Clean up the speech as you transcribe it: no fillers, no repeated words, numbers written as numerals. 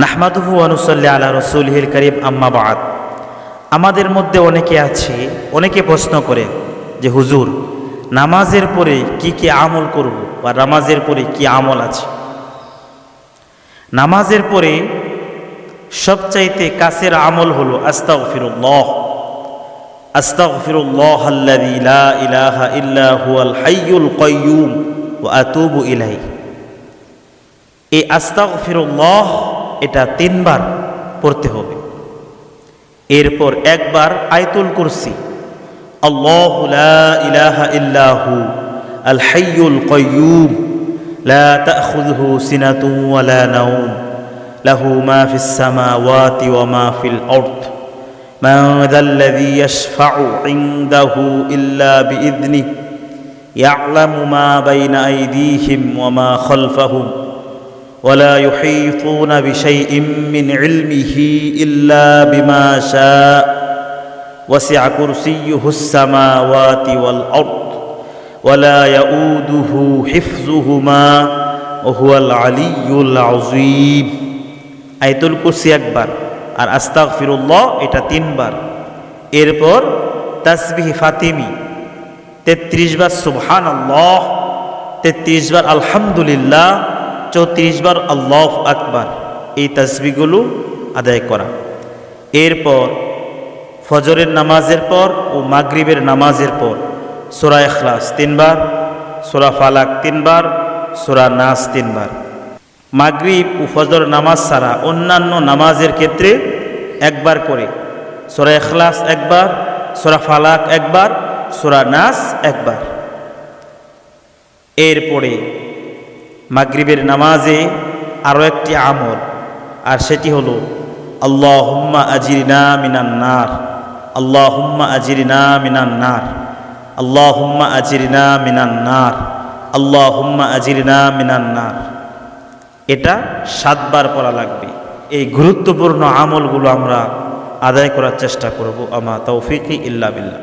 নাহমাদুহু ওয়া নুসাল্লি আলা রাসূলিহিল কারীম, আম্মা বা'দ। আমাদের মধ্যে অনেকে প্রশ্ন করে যে হুজুর, নামাজের পরে কি কি আমল করব বা নামাজের পরে কি আমল আছে। নামাজের পরে সবচাইতে কাছের আমল হলো আস্তাগফিরুল্লাহ। আস্তাগফিরুল্লাহাল্লাযী লা ইলাহা ইল্লা হুয়াল হাইয়ুল কাইয়্যুম ওয়া আতুবু ইলাইহি। এই আস্তাগফিরুল্লাহ এটা 3 বার পড়তে হবে। এরপর একবার আয়াতুল কুরসি, আল্লাহু লা ইলাহা ইল্লা হু আল হাইয়ুল কাইয়্যুম লা তাখুযুহু সিনাতুন ওয়া লা নাওম লাহু মা ফিস সামাওয়াতি ওয়া মা ফিল আরদ মান যাল্লাযী ইয়াশফা'ু ইনদাহু ইল্লা বিইذনিহি ইয়া'লামু মা বাইনা আইদিহিম ওয়া মা খালফাহুম ولا يحيطون بشيء من علمه إلا بما شاء وسع كرسيه السماوات والأرض ولا يؤوده حفظهما وهو العلي العظيم। আয়াতুল কুরসি একবার আর আস্তাগফিরুল্লাহ এটা 3 বার। এরপর তাসবিহ ফাতিমি 33 বার সুবহানাল্লাহ, 33 বার আলহামদুলিল্লাহ, 34 বার আল্লাহু আকবার। এই তাসবিহগুলো আদায় করা। এরপর ফজরের নামাজের পর ও মাগরিবের নামাজের পর সূরা ইখলাস 3 বার, সূরা ফালাক 3 বার, সূরা নাস 3 বার। মাগরিব ও ফজর নামাজ ছাড়া অন্যান্য নামাজের ক্ষেত্রে একবার করে সূরা ইখলাস একবার, সূরা ফালাক একবার, সূরা নাস একবার। এরপরে মাগরিবের নামাজে আরও একটি আমল, আর সেটি হলো আল্লাহুম্মা আজিরনা মিনান নার, আল্লাহুম্মা আজিরনা মিনান নার, আল্লাহুম্মা আজিরনা মিনান নার, আল্লাহুম্মা আজিরনা মিনান নার। এটা 7 বার পড়া লাগবে। এই গুরুত্বপূর্ণ আমলগুলো আমরা আদায় করার চেষ্টা করব। আমা তৌফিকি ইল্লা বিল্লাহ।